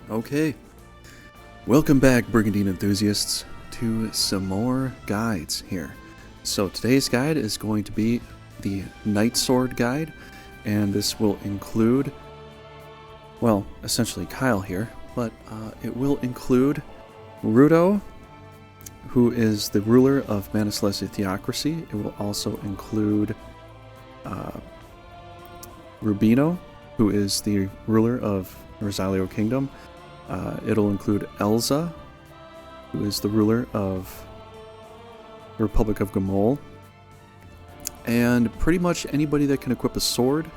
Okay, welcome back Brigandine enthusiasts to some more guides here. So today's guide is going to be the Knight Sword guide, and this will include, well, essentially Kyle here, but it will include Rudo, who is the ruler of Mana Celestia Theocracy. It will also include Rubino, who is the ruler of Rosalio Kingdom. It'll include Eliza, who is the ruler of the Republic of Gamol, and pretty much anybody that can equip a sword,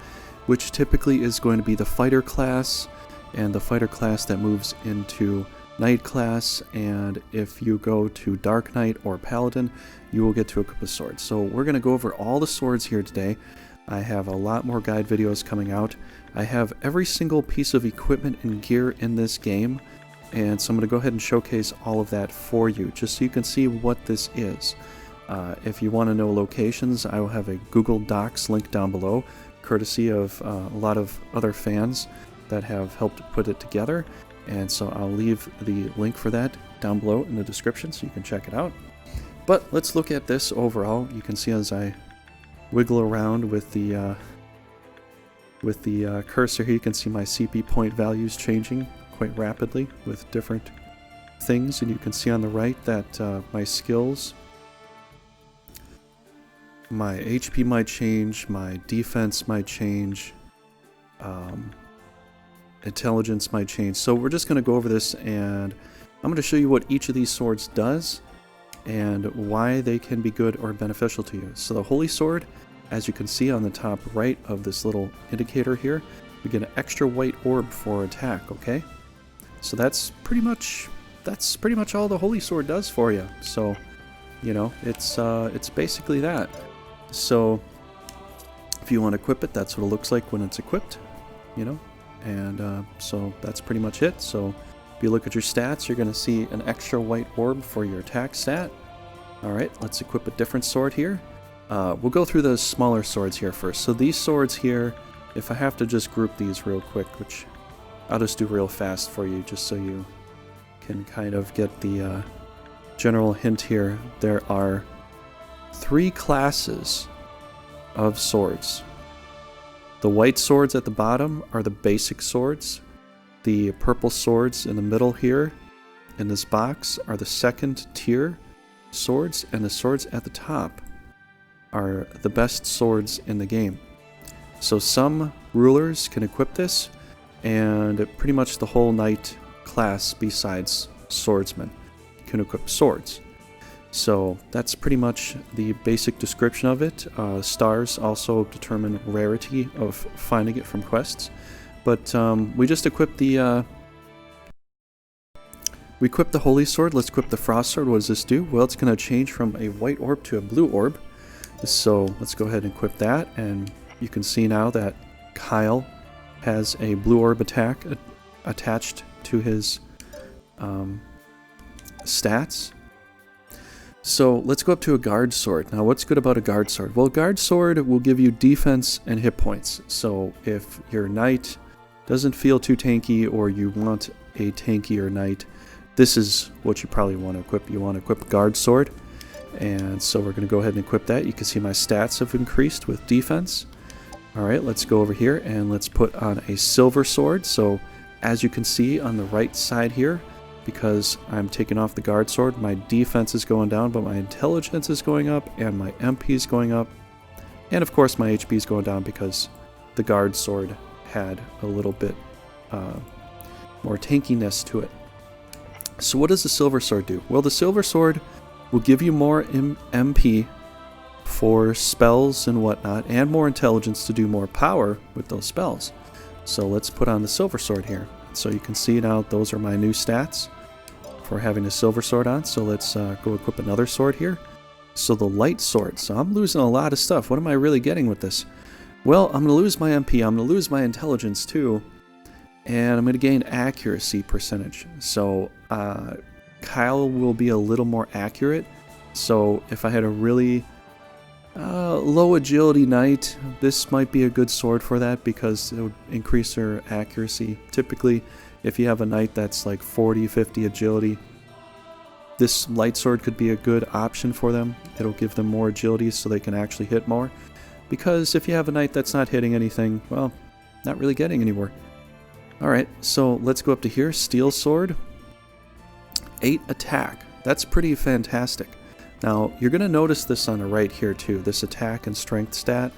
which typically is going to be the fighter class, and the fighter class that moves into Knight class, and if you go to Dark Knight or Paladin, you will get to equip a sword. So we're going to go over all the swords here today. I have a lot more guide videos coming out. I have every single piece of equipment and gear in this game, and so I'm going to go ahead and showcase all of that for you, just so you can see what this is. If you want to know locations, I will have a Google Docs link down below, courtesy of a lot of other fans that have helped put it together, and so I'll leave the link for that down below in the description so you can check it out. But let's look at this overall. You can see as I wiggle around with the cursor here, you can see my CP point values changing quite rapidly with different things, and you can see on the right that my skills, my HP might change, my defense might change, intelligence might change. So we're just going to go over this, and I'm going to show you what each of these swords does and why they can be good or beneficial to you. So the Holy Sword, as you can see on the top right of this little indicator here, we get an extra white orb for attack, okay? So that's pretty much all the Holy Sword does for you. So, you know, it's basically that. So if you want to equip it, that's what it looks like when it's equipped, you know? And so that's pretty much it. So if you look at your stats, you're going to see an extra white orb for your attack stat. Alright, let's equip a different sword here. We'll go through those smaller swords here first. So these swords here, if I have to just group these real quick, which I'll just do real fast for you just so you can kind of get the general hint here. There are 3 classes of swords. The white swords at the bottom are the basic swords. The purple swords in the middle here in this box are the second tier swords, and the swords at the top are the best swords in the game. So some rulers can equip this, and pretty much the whole knight class besides swordsmen can equip swords. So that's pretty much the basic description of it. Stars also determine rarity of finding it from quests. But we just equipped the Holy Sword. Let's equip the Frost Sword. What does this do? Well, it's going to change from a white orb to a blue orb. So let's go ahead and equip that, and you can see now that Kyle has a blue orb attack attached to his stats. So let's go up to a guard sword. Now what's good about a guard sword? Well, guard sword will give you defense and hit points. So if your knight doesn't feel too tanky, or you want a tankier knight, this is what you probably want to equip. You want to equip guard sword. And so we're going to go ahead and equip that. You can see my stats have increased with defense. Alright, let's go over here and let's put on a silver sword. So as you can see on the right side here, because I'm taking off the guard sword, my defense is going down, but my intelligence is going up, and my MP is going up, and of course my HP is going down because the guard sword had a little bit more tankiness to it. So what does the silver sword do? Well, the silver sword will give you more MP for spells and whatnot, and more intelligence to do more power with those spells. So let's put on the silver sword here. So you can see now those are my new stats for having a silver sword on. So let's go equip another sword here. So the light sword. So I'm losing a lot of stuff. What am I really getting with this? Well, I'm going to lose my MP. I'm going to lose my intelligence too. And I'm going to gain accuracy percentage. So Kyle will be a little more accurate. So if I had a really Low agility knight. This might be a good sword for that because it would increase their accuracy. Typically, if you have a knight that's like 40, 50 agility, this light sword could be a good option for them. It'll give them more agility so they can actually hit more. Because if you have a knight that's not hitting anything, well, not really getting anywhere. Alright, so let's go up to here. Steel sword. 8 attack. That's pretty fantastic. Now, you're going to notice this on the right here too, this attack and strength stat.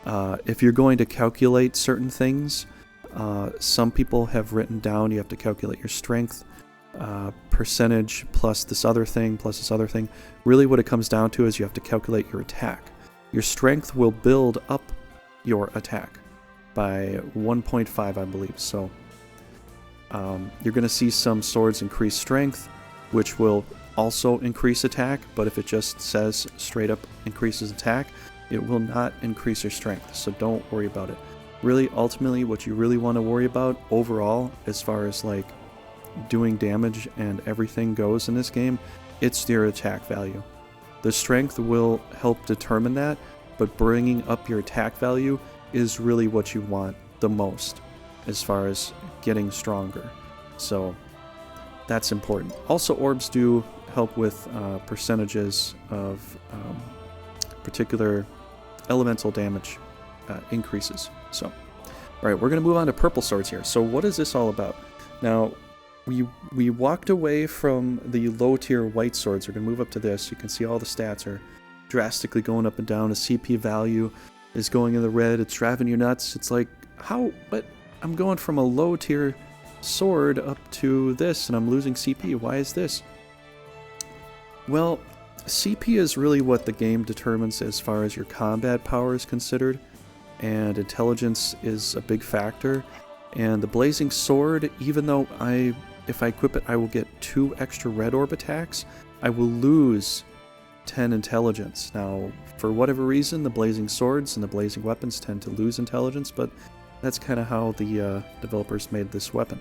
If you're going to calculate certain things, some people have written down you have to calculate your strength percentage plus this other thing, plus this other thing. Really what it comes down to is you have to calculate your attack. Your strength will build up your attack by 1.5, I believe. So you're going to see some swords increase strength, which will also increase attack, but if it just says straight up increases attack, it will not increase your strength, so don't worry about it. Really, ultimately, what you really want to worry about overall, as far as like doing damage and everything goes in this game, it's your attack value. The strength will help determine that, but bringing up your attack value is really what you want the most as far as getting stronger. So that's important. Also, orbs do help with percentages of particular elemental damage increases. So, all right, we're going to move on to purple swords here. So what is this all about? Now, we walked away from the low tier white swords. We're going to move up to this. You can see all the stats are drastically going up and down. The CP value is going in the red. It's driving you nuts. It's like, how? What? I'm going from a low tier sword up to this, and I'm losing CP. Why is this? Well, CP is really what the game determines as far as your combat power is considered, and intelligence is a big factor. And the blazing sword, even though if I equip it, I will get 2 extra red orb attacks, I will lose 10 intelligence. Now, for whatever reason, the blazing swords and the blazing weapons tend to lose intelligence, but that's kind of how the developers made this weapon.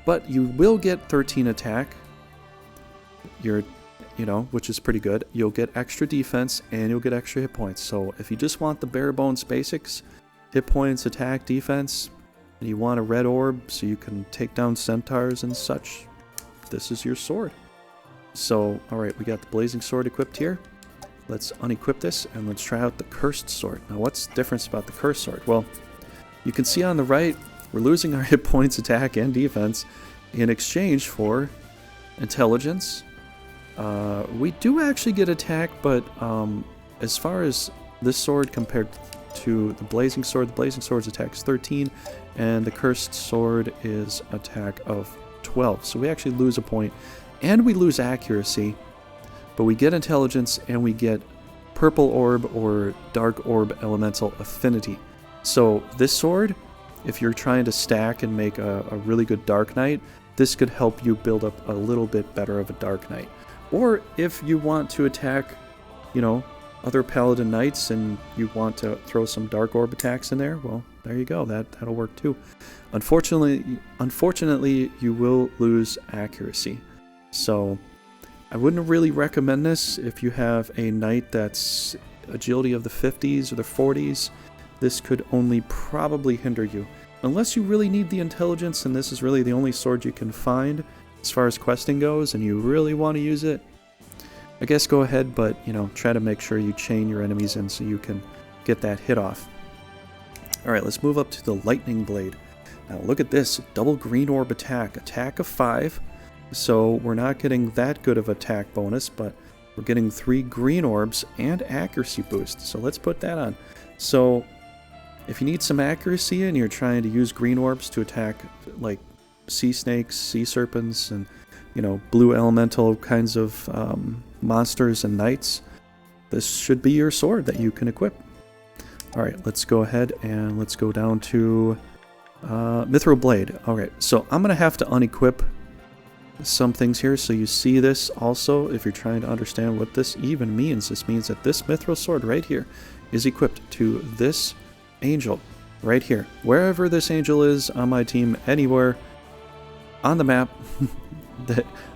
But you will get 13 attack, which is pretty good. You'll get extra defense and you'll get extra hit points. So if you just want the bare bones basics, hit points, attack, defense, and you want a red orb so you can take down centaurs and such, this is your sword. So, alright, we got the blazing sword equipped here. Let's unequip this and let's try out the cursed sword. Now, what's the difference about the cursed sword? Well, you can see on the right, we're losing our hit points, attack, and defense in exchange for intelligence. We do actually get attack, but as far as this sword compared to the blazing sword's attack is 13, and the cursed sword is attack of 12. So we actually lose a point, and we lose accuracy, but we get intelligence, and we get purple orb or dark orb elemental affinity. So this sword, if you're trying to stack and make a really good Dark Knight, this could help you build up a little bit better of a Dark Knight. Or if you want to attack, other Paladin Knights and you want to throw some Dark Orb attacks in there, well, there you go. That'll work too. Unfortunately, you will lose accuracy. So I wouldn't really recommend this if you have a Knight that's agility of the 50s or the 40s. This could only probably hinder you. Unless you really need the intelligence and this is really the only sword you can find as far as questing goes and you really want to use it, I guess go ahead, but try to make sure you chain your enemies in so you can get that hit off. Alright, let's move up to the Lightning Blade. Now look at this, double green orb attack of 5. So we're not getting that good of attack bonus, but we're getting 3 green orbs and accuracy boost. So let's put that on. So if you need some accuracy and you're trying to use green orbs to attack like sea snakes, sea serpents, and blue elemental kinds of monsters and knights, this should be your sword that you can equip. Alright, let's go ahead and let's go down to Mithril Blade. Alright, so I'm going to have to unequip some things here so you see this also if you're trying to understand what this even means. This means that this Mithril sword right here is equipped to this angel right here. Wherever this angel is on my team, anywhere on the map,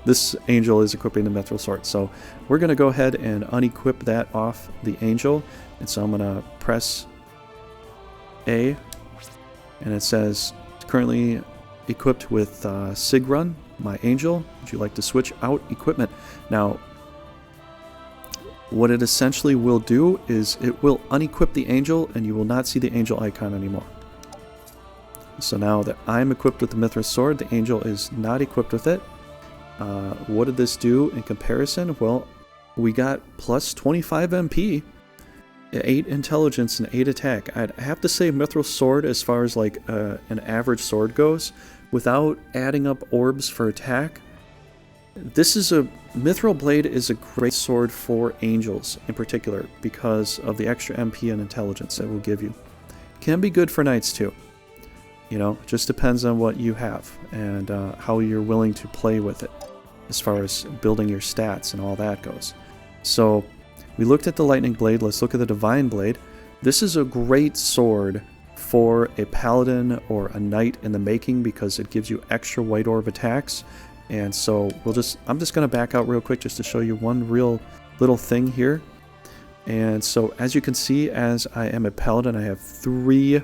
this angel is equipping the Mithril Sword. So we're going to go ahead and unequip that off the angel. And so I'm going to press A, and it says currently equipped with Sigrun, my angel. Would you like to switch out equipment? Now, what it essentially will do is it will unequip the angel, and you will not see the angel icon anymore. So now that I'm equipped with the Mithril Sword, the angel is not equipped with it. What did this do in comparison? Well, we got plus 25 MP, 8 intelligence, and 8 attack. I'd have to say Mithril Sword, as far as like an average sword goes, without adding up orbs for attack, Mithril Blade is a great sword for angels in particular because of the extra MP and intelligence it will give you. Can be good for knights too. You know, it just depends on what you have and how you're willing to play with it as far as building your stats and all that goes. So we looked at the Lightning Blade. Let's look at the Divine Blade. This is a great sword for a paladin or a knight in the making because it gives you extra white orb attacks. And so I'm just going to back out real quick just to show you one real little thing here. And so as you can see, as I am a paladin, I have 3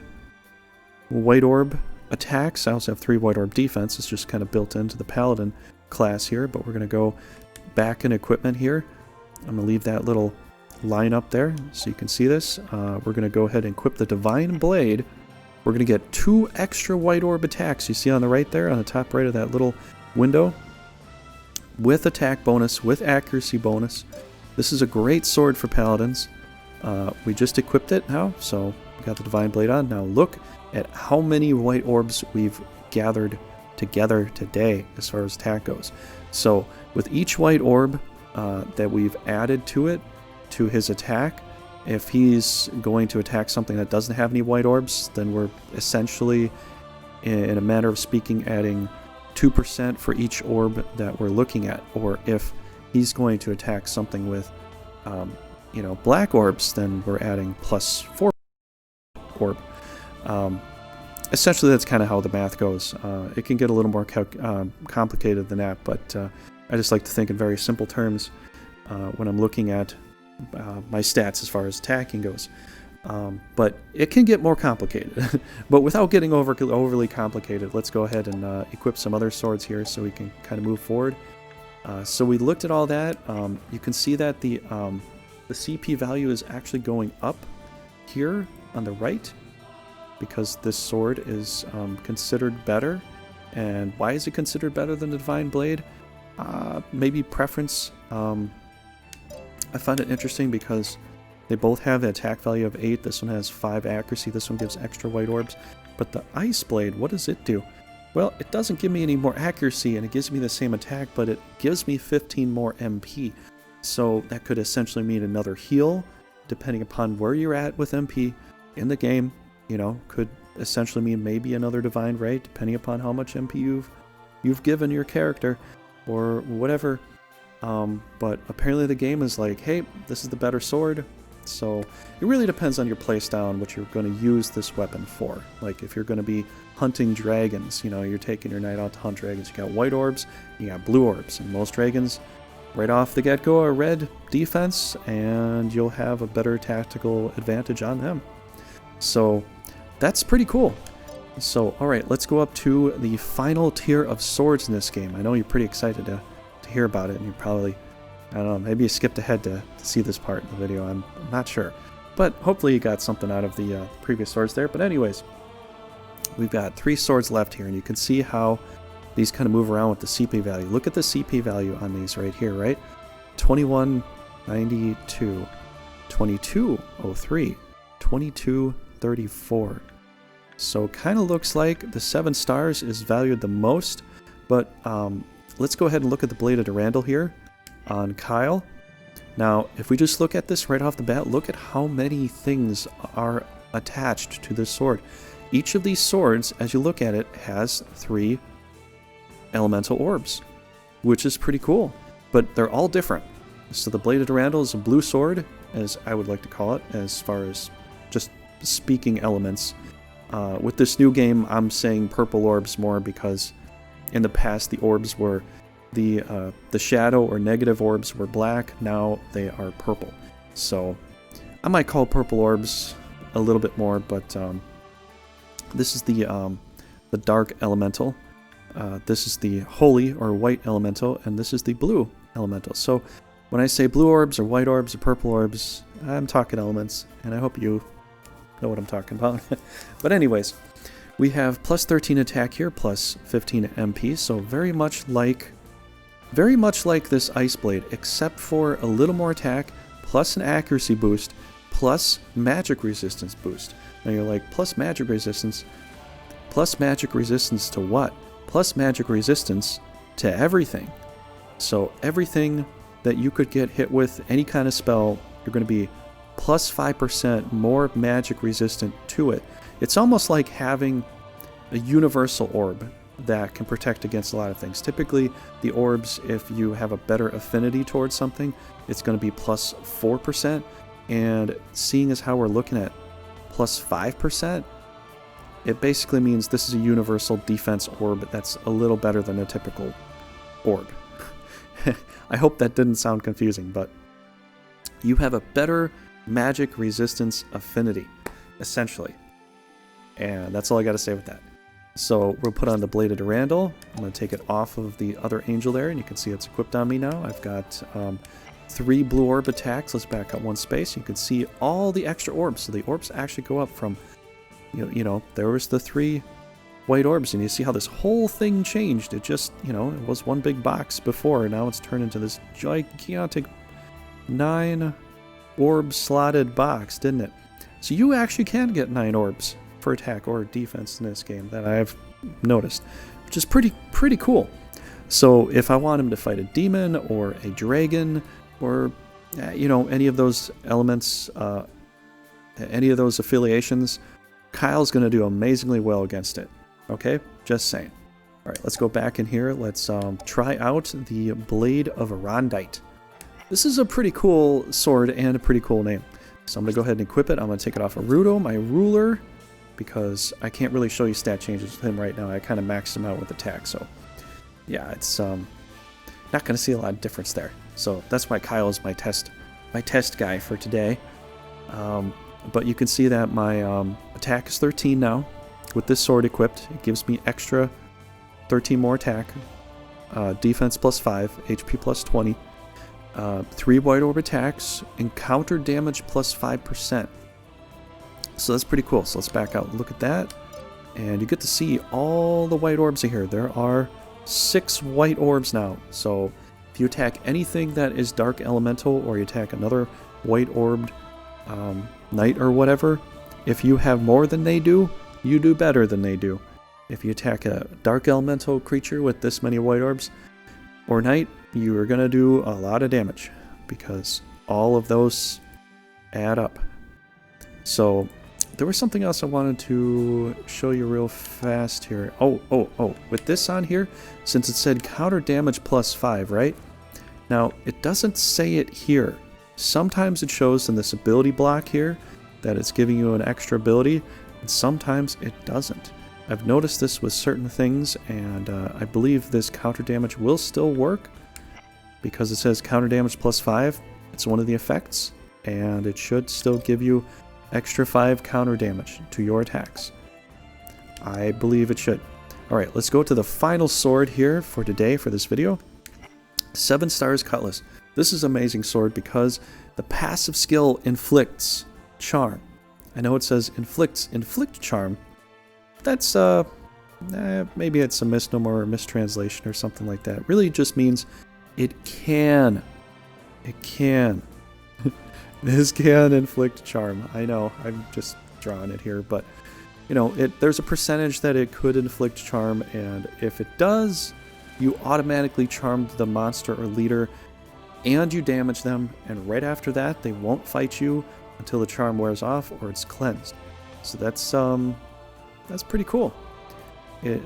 white orb attacks. I also have 3 white orb defense. It's just kind of built into the paladin class here, but we're going to go back in equipment here. I'm going to leave that little line up there so you can see this. We're going to go ahead and equip the Divine Blade. We're going to get 2 extra white orb attacks. You see on the right there, on the top right of that little window, with attack bonus, with accuracy bonus. This is a great sword for paladins. We just equipped it now, so we got the Divine Blade on. Now look at how many white orbs we've gathered together today as far as attack goes. So with each white orb that we've added to it, to his attack, if he's going to attack something that doesn't have any white orbs, then we're essentially, in a manner of speaking, adding 2% for each orb that we're looking at. Or if he's going to attack something with black orbs, then we're adding plus 4 orb. Essentially, that's kind of how the math goes. It can get a little more complicated than that, but I just like to think in very simple terms when I'm looking at my stats as far as attacking goes. But it can get more complicated. But without getting overly complicated, let's go ahead and equip some other swords here so we can kind of move forward. So we looked at all that. You can see that the CP value is actually going up here on the right because this sword is considered better. And why is it considered better than the Divine Blade? Maybe preference. I find it interesting because they both have an attack value of 8. This one has 5 accuracy. This one gives extra white orbs. But the Ice Blade, what does it do? Well, it doesn't give me any more accuracy, and it gives me the same attack, but it gives me 15 more MP. So that could essentially mean another heal, depending upon where you're at with MP in the game. You know, could essentially mean maybe another Divine Ray, depending upon how much MP you've given your character, or whatever. But apparently the game is like, hey, this is the better sword. So it really depends on your playstyle and what you're going to use this weapon for. Like if you're going to be hunting dragons, you know, you're taking your knight out to hunt dragons. You got white orbs, you got blue orbs, and most dragons right off the get-go are red defense, and you'll have a better tactical advantage on them. So that's pretty cool. So alright, let's go up to the final tier of swords in this game. I know you're pretty excited to hear about it, and you probably, I don't know, maybe you skipped ahead to see this part in the video. I'm not sure, but hopefully you got something out of the previous swords there. But anyways, we've got 3 swords left here, and you can see how these kind of move around with the CP value. Look at the CP value on these right here, right? 2192, 2203, 2234. So kind of looks like the 7 stars is valued the most, but let's go ahead and look at the Blade of Randall here on Kyle. Now, if we just look at this right off the bat, look at how many things are attached to this sword. Each of these swords, as you look at it, has 3 elemental orbs, which is pretty cool, but they're all different. So the Blade of Randall is a blue sword, as I would like to call it, as far as just speaking elements. With this new game, I'm saying purple orbs more because in the past the orbs were the shadow or negative orbs were black. Now they are purple. So I might call purple orbs a little bit more, but this is the dark elemental. This is the holy or white elemental, and this is the blue elemental. So when I say blue orbs or white orbs or purple orbs, I'm talking elements, and I hope you know what I'm talking about. But anyways, we have plus 13 attack here, plus 15 MP, so very much like this Ice Blade, except for a little more attack, plus an accuracy boost, plus magic resistance boost. Now you're like, plus magic resistance to what? Plus magic resistance to everything. So everything that you could get hit with, any kind of spell, you're going to be plus 5% more magic resistant to it. It's almost like having a universal orb that can protect against a lot of things. Typically, the orbs, if you have a better affinity towards something, it's going to be plus 4%. And seeing as how we're looking at plus 5%, it basically means this is a universal defense orb that's a little better than a typical orb. I hope that didn't sound confusing, but you have a better magic resistance affinity, essentially. And that's all I got to say with that. So we'll put on the Blade of Randall. I'm going to take it off of the other angel there, and you can see it's equipped on me now. I've got 3 blue orb attacks. Let's back up 1 space. You can see all the extra orbs. So the orbs actually go up from, you know, there was the 3 white orbs, and you see how this whole thing changed. It just, you know, it was one big box before, and now it's turned into this gigantic 9 orb slotted box, didn't it? So you actually can get 9 orbs for attack or defense in this game that I've noticed, which is pretty cool. So if I want him to fight a demon or a dragon or you know, any of those elements, any of those affiliations, Kyle's going to do amazingly well against it. Okay, just saying. All right, let's go back in here. Let's try out the Blade of Irandite. This is a pretty cool sword and a pretty cool name. So I'm going to go ahead and equip it. I'm going to take it off of Rudo, my ruler, because I can't really show you stat changes with him right now. I kind of maxed him out with attack, so yeah, it's not going to see a lot of difference there. So that's why Kyle is my test guy for today. But you can see that my attack is 13 now. With this sword equipped, it gives me extra 13 more attack, defense plus 5, HP plus 20, 3 white orb attacks, encounter damage plus 5%. So that's pretty cool. So let's back out and look at that. And you get to see all the white orbs in here. There are 6 white orbs now. So if you attack anything that is dark elemental, or you attack another white orbed knight or whatever, if you have more than they do, you do better than they do. If you attack a dark elemental creature with this many white orbs or knight, you are going to do a lot of damage because all of those add up. So there was something else I wanted to show you real fast here. Oh, with this on here, since it said counter damage plus 5, right? Now, it doesn't say it here. Sometimes it shows in this ability block here that it's giving you an extra ability, and sometimes it doesn't. I've noticed this with certain things, and I believe this counter damage will still work because it says counter damage plus 5. It's one of the effects, and it should still give you extra 5 counter damage to your attacks. I believe it should. Alright, let's go to the final sword here for today for this video. 7 stars Cutlass. This is an amazing sword because the passive skill inflicts charm. I know it says inflict charm. That's maybe it's a misnomer or mistranslation or something like that. Really it just means it can. This can inflict charm. I know, I'm just drawing it here, but you know, there's a percentage that it could inflict charm, and if it does, you automatically charm the monster or leader and you damage them, and right after that they won't fight you until the charm wears off or it's cleansed. So that's pretty cool.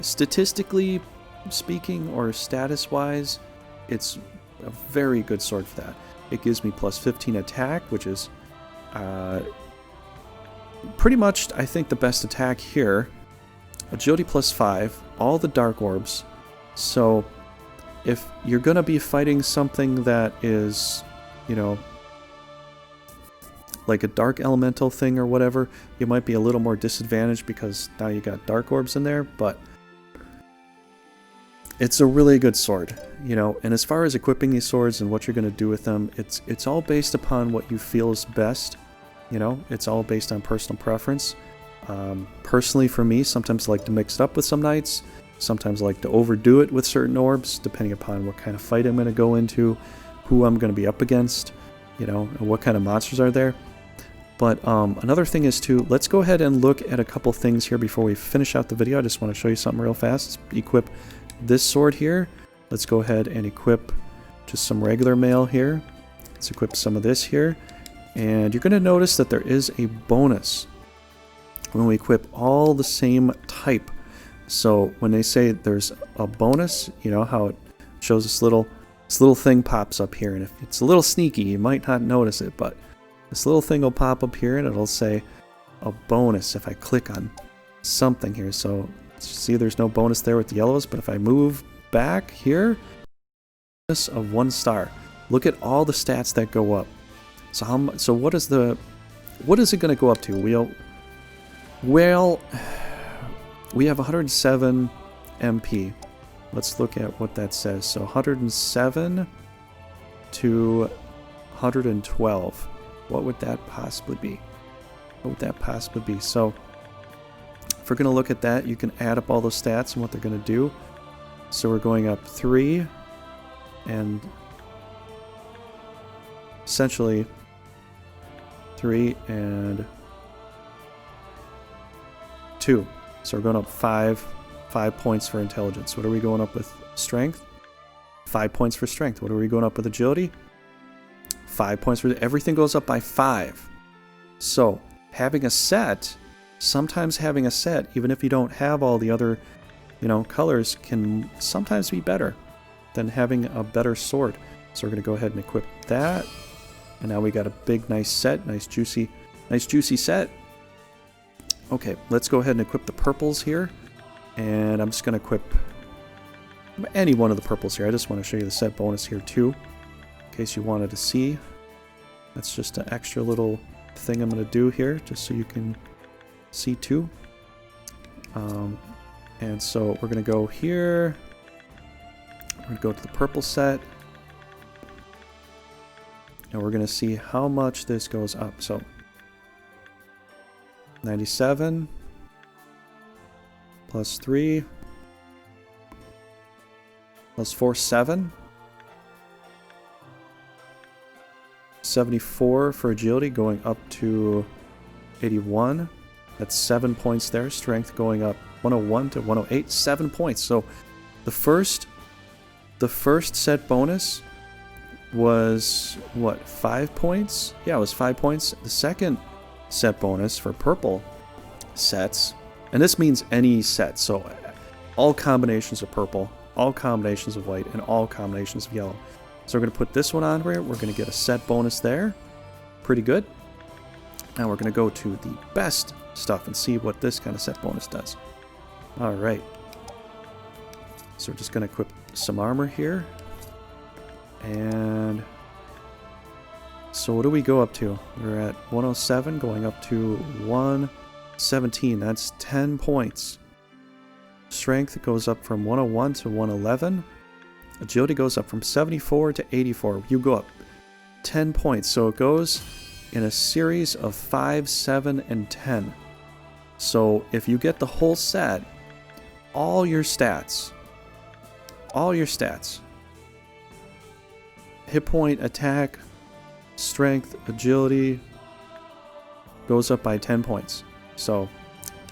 Statistically speaking, or status wise, it's a very good sword for that. It gives me plus 15 attack, which is pretty much, I think, the best attack here. Agility plus 5, all the dark orbs. So if you're going to be fighting something that is, you know, like a dark elemental thing or whatever, you might be a little more disadvantaged because now you got dark orbs in there, but it's a really good sword, you know. And as far as equipping these swords and what you're going to do with them, it's all based upon what you feel is best, you know. It's all based on personal preference. Personally, for me, sometimes I like to mix it up with some knights. Sometimes I like to overdo it with certain orbs, depending upon what kind of fight I'm going to go into, who I'm going to be up against, you know, and what kind of monsters are there. But another thing is to, let's go ahead and look at a couple things here before we finish out the video. I just want to show you something real fast. Let's equip this sword here. Let's go ahead and equip just some regular mail here. Let's equip some of this here. And you're going to notice that there is a bonus when we equip all the same type. So when they say there's a bonus, you know how it shows this little thing pops up here. And if it's a little sneaky, you might not notice it, but this little thing will pop up here and it'll say a bonus if I click on something here. So see, there's no bonus there with the yellows, but if I move back here, bonus of 1 star. Look at all the stats that go up. So what is it going to go up to? Well, we have 107 MP. Let's look at what that says. So 107 to 112. What would that possibly be? So if we're going to look at that, you can add up all those stats and what they're going to do. So we're going up 3 and essentially 3 and 2. So we're going up 5 points for intelligence. What are we going up with? Strength? 5 points for strength. What are we going up with? Agility? 5 points for everything goes up by 5. So having a set, sometimes having a set, even if you don't have all the other, you know, colors, can sometimes be better than having a better sword. So we're going to go ahead and equip that. And now we got a big, nice set, nice juicy set. Okay, let's go ahead and equip the purples here. And I'm just going to equip any one of the purples here. I just want to show you the set bonus here too, in case you wanted to see. That's just an extra little thing I'm going to do here, just so you can see too. And so we're going to go here. We're going to go to the purple set. And we're going to see how much this goes up. So 97 plus 3 plus 4, 7. 74 for agility, going up to 81. That's 7 points there. Strength going up 101 to 108, 7 points. So the first set bonus was what, 5 points? Yeah, it was 5 points. The second set bonus for purple sets, and this means any set, so all combinations of purple, all combinations of white, and all combinations of yellow. So we're going to put this one on here. We're going to get a set bonus there. Pretty good. Now we're going to go to the best stuff and see what this kind of set bonus does. Alright. So we're just going to equip some armor here. And so what do we go up to? We're at 107 going up to 117. That's 10 points. Strength goes up from 101 to 111. Agility goes up from 74 to 84. You go up 10 points. So it goes in a series of 5, 7, and 10. So if you get the whole set, all your stats, hit point, attack, strength, agility, goes up by 10 points. So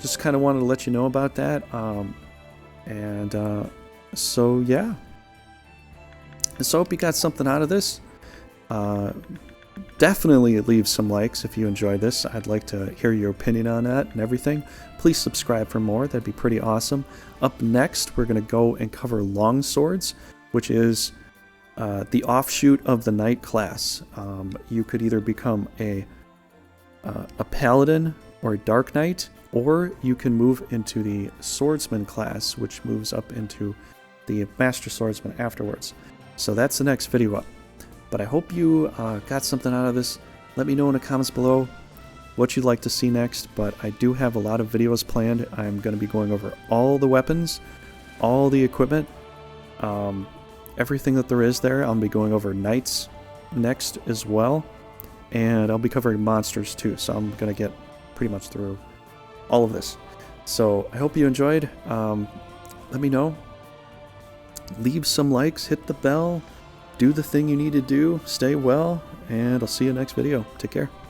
just kind of wanted to let you know about that. So yeah. So hope you got something out of this. Definitely leave some likes if you enjoyed this. I'd like to hear your opinion on that and everything. Please subscribe for more. That'd be pretty awesome. Up next, we're going to go and cover long swords, which is the offshoot of the knight class. You could either become a paladin or a dark knight, or you can move into the swordsman class, which moves up into the Master Swordsman afterwards. So that's the next video up. But I hope you got something out of this. Let me know in the comments below what you'd like to see next, but I do have a lot of videos planned. I'm going to be going over all the weapons, all the equipment, everything that there is there. I'll be going over knights next as well, and I'll be covering monsters too, so I'm going to get pretty much through all of this. So I hope you enjoyed. Let me know. Leave some likes, hit the bell, do the thing you need to do, stay well, and I'll see you next video. Take care.